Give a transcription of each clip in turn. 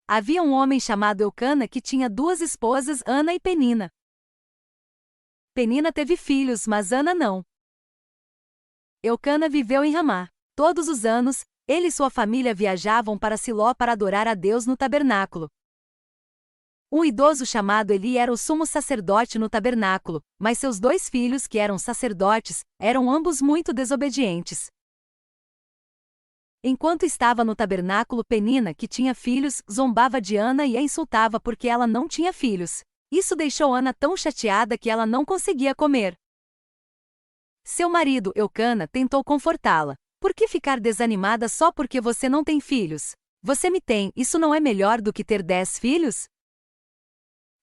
Havia um homem chamado Eucana que tinha duas esposas, Ana e Penina. Penina teve filhos, mas Ana não. Eucana viveu em Ramá. Todos os anos, ele e sua família viajavam para Siló para adorar a Deus no tabernáculo. Um idoso chamado Eli era o sumo sacerdote no tabernáculo, mas seus dois filhos, que eram sacerdotes, eram ambos muito desobedientes. Enquanto estava no tabernáculo, Penina, que tinha filhos, zombava de Ana e a insultava porque ela não tinha filhos. Isso deixou Ana tão chateada que ela não conseguia comer. Seu marido, Eucana, tentou confortá-la. Por que ficar desanimada só porque você não tem filhos? Você me tem, isso não é melhor do que ter 10 filhos?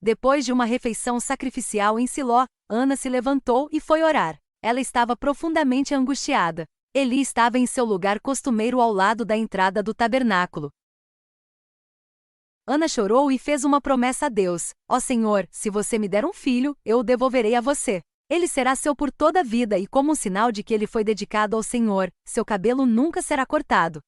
Depois de uma refeição sacrificial em Siló, Ana se levantou e foi orar. Ela estava profundamente angustiada. Eli estava em seu lugar costumeiro ao lado da entrada do tabernáculo. Ana chorou e fez uma promessa a Deus: Ó Senhor, se você me der um filho, eu o devolverei a você. Ele será seu por toda a vida e como um sinal de que ele foi dedicado ao Senhor, seu cabelo nunca será cortado.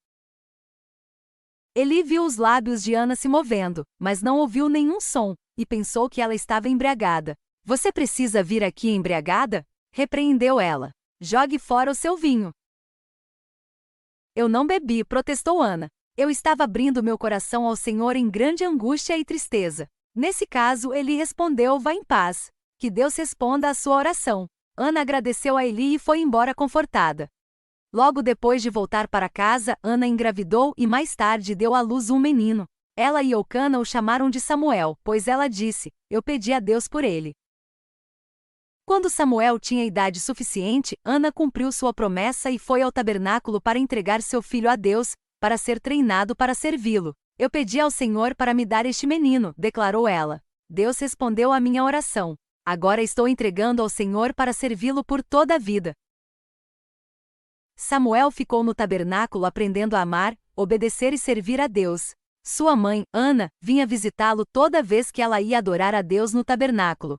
Eli viu os lábios de Ana se movendo, mas não ouviu nenhum som, e pensou que ela estava embriagada. Você precisa vir aqui embriagada? Repreendeu ela. Jogue fora o seu vinho. Eu não bebi, protestou Ana. Eu estava abrindo meu coração ao Senhor em grande angústia e tristeza. Nesse caso, Eli respondeu: vá em paz. Que Deus responda à sua oração. Ana agradeceu a Eli e foi embora confortada. Logo depois de voltar para casa, Ana engravidou e mais tarde deu à luz um menino. Ela e Eucana o chamaram de Samuel, pois ela disse: eu pedi a Deus por ele. Quando Samuel tinha idade suficiente, Ana cumpriu sua promessa e foi ao tabernáculo para entregar seu filho a Deus, para ser treinado para servi-lo. Eu pedi ao Senhor para me dar este menino, declarou ela. Deus respondeu à minha oração. Agora estou entregando ao Senhor para servi-lo por toda a vida. Samuel ficou no tabernáculo aprendendo a amar, obedecer e servir a Deus. Sua mãe, Ana, vinha visitá-lo toda vez que ela ia adorar a Deus no tabernáculo.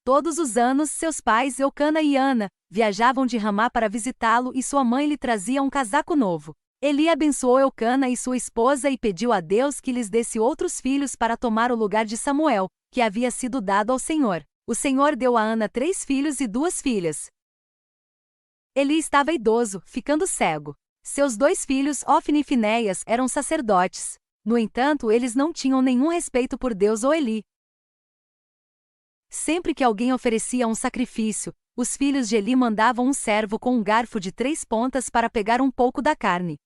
Todos os anos, seus pais, Eucana e Ana, viajavam de Ramá para visitá-lo e sua mãe lhe trazia um casaco novo. Eli abençoou Eucana e sua esposa e pediu a Deus que lhes desse outros filhos para tomar o lugar de Samuel, que havia sido dado ao Senhor. O Senhor deu a Ana 3 filhos e 2 filhas. Eli estava idoso, ficando cego. Seus 2 filhos, Ofni e Finéias, eram sacerdotes. No entanto, eles não tinham nenhum respeito por Deus ou Eli. Sempre que alguém oferecia um sacrifício, os filhos de Eli mandavam um servo com um garfo de 3 pontas para pegar um pouco da carne.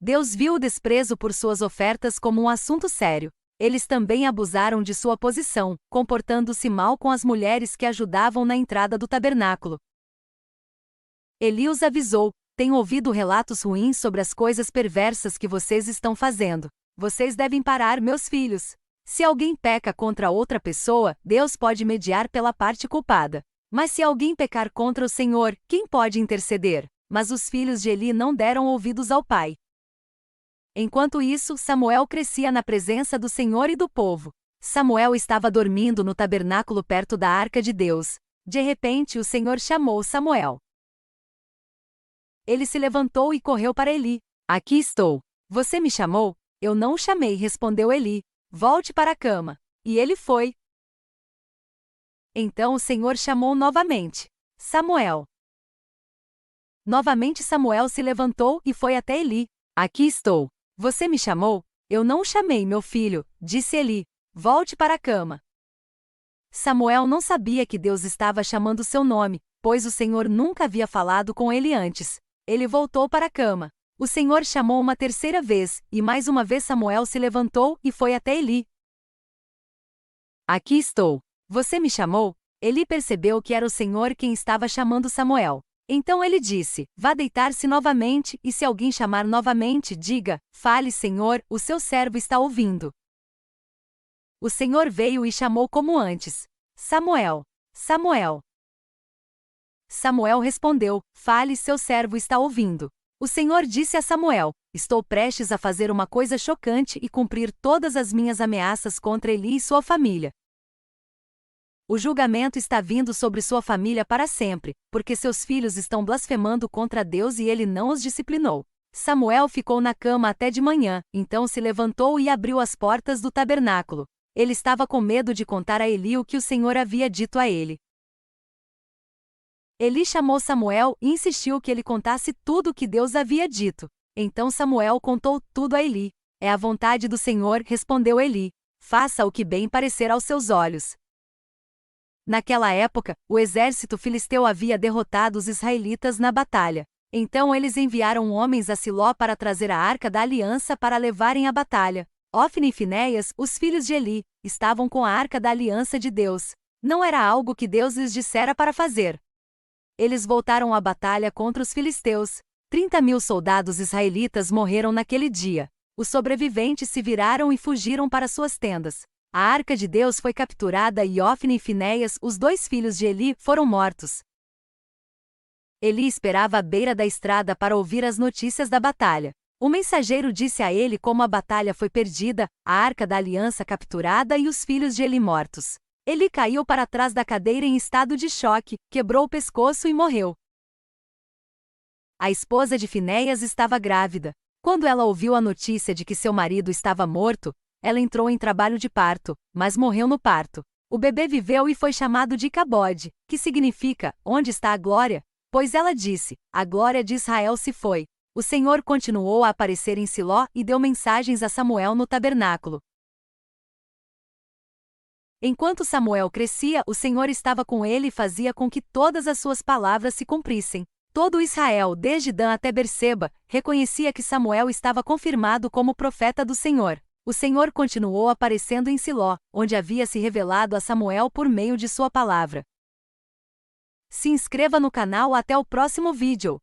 Deus viu o desprezo por suas ofertas como um assunto sério. Eles também abusaram de sua posição, comportando-se mal com as mulheres que ajudavam na entrada do tabernáculo. Eli os avisou: tenho ouvido relatos ruins sobre as coisas perversas que vocês estão fazendo. Vocês devem parar, meus filhos. Se alguém peca contra outra pessoa, Deus pode mediar pela parte culpada. Mas se alguém pecar contra o Senhor, quem pode interceder? Mas os filhos de Eli não deram ouvidos ao pai. Enquanto isso, Samuel crescia na presença do Senhor e do povo. Samuel estava dormindo no tabernáculo perto da arca de Deus. De repente, o Senhor chamou Samuel. Ele se levantou e correu para Eli. Aqui estou. Você me chamou? Eu não o chamei, respondeu Eli. Volte para a cama. E ele foi. Então o Senhor chamou novamente. Samuel. Novamente Samuel se levantou e foi até Eli. Aqui estou. Você me chamou? Eu não o chamei, meu filho, disse Eli. Volte para a cama. Samuel não sabia que Deus estava chamando seu nome, pois o Senhor nunca havia falado com ele antes. Ele voltou para a cama. O Senhor chamou uma terceira vez, e mais uma vez Samuel se levantou e foi até Eli. Aqui estou. Você me chamou? Eli percebeu que era o Senhor quem estava chamando Samuel. Então ele disse: vá deitar-se novamente, e se alguém chamar novamente, diga: fale, Senhor, o seu servo está ouvindo. O Senhor veio e chamou como antes: Samuel, Samuel. Samuel respondeu: fale, seu servo está ouvindo. O Senhor disse a Samuel: estou prestes a fazer uma coisa chocante e cumprir todas as minhas ameaças contra Eli e sua família. O julgamento está vindo sobre sua família para sempre, porque seus filhos estão blasfemando contra Deus e ele não os disciplinou. Samuel ficou na cama até de manhã, então se levantou e abriu as portas do tabernáculo. Ele estava com medo de contar a Eli o que o Senhor havia dito a ele. Eli chamou Samuel e insistiu que ele contasse tudo o que Deus havia dito. Então Samuel contou tudo a Eli. É a vontade do Senhor, respondeu Eli. Faça o que bem parecer aos seus olhos. Naquela época, o exército filisteu havia derrotado os israelitas na batalha. Então eles enviaram homens a Siló para trazer a arca da aliança para levarem à batalha. Ofni e Finéias, os filhos de Eli, estavam com a arca da aliança de Deus. Não era algo que Deus lhes dissera para fazer. Eles voltaram à batalha contra os filisteus. 30.000 soldados israelitas morreram naquele dia. Os sobreviventes se viraram e fugiram para suas tendas. A arca de Deus foi capturada e Ofni e Finéias, os 2 filhos de Eli, foram mortos. Eli esperava à beira da estrada para ouvir as notícias da batalha. O mensageiro disse a ele como a batalha foi perdida, a arca da aliança capturada e os filhos de Eli mortos. Eli caiu para trás da cadeira em estado de choque, quebrou o pescoço e morreu. A esposa de Finéias estava grávida. Quando ela ouviu a notícia de que seu marido estava morto, ela entrou em trabalho de parto, mas morreu no parto. O bebê viveu e foi chamado de Icabode, que significa, onde está a glória? Pois ela disse, a glória de Israel se foi. O Senhor continuou a aparecer em Siló e deu mensagens a Samuel no tabernáculo. Enquanto Samuel crescia, o Senhor estava com ele e fazia com que todas as suas palavras se cumprissem. Todo Israel, desde Dan até Berseba, reconhecia que Samuel estava confirmado como profeta do Senhor. O Senhor continuou aparecendo em Siló, onde havia se revelado a Samuel por meio de sua palavra. Se inscreva no canal até o próximo vídeo.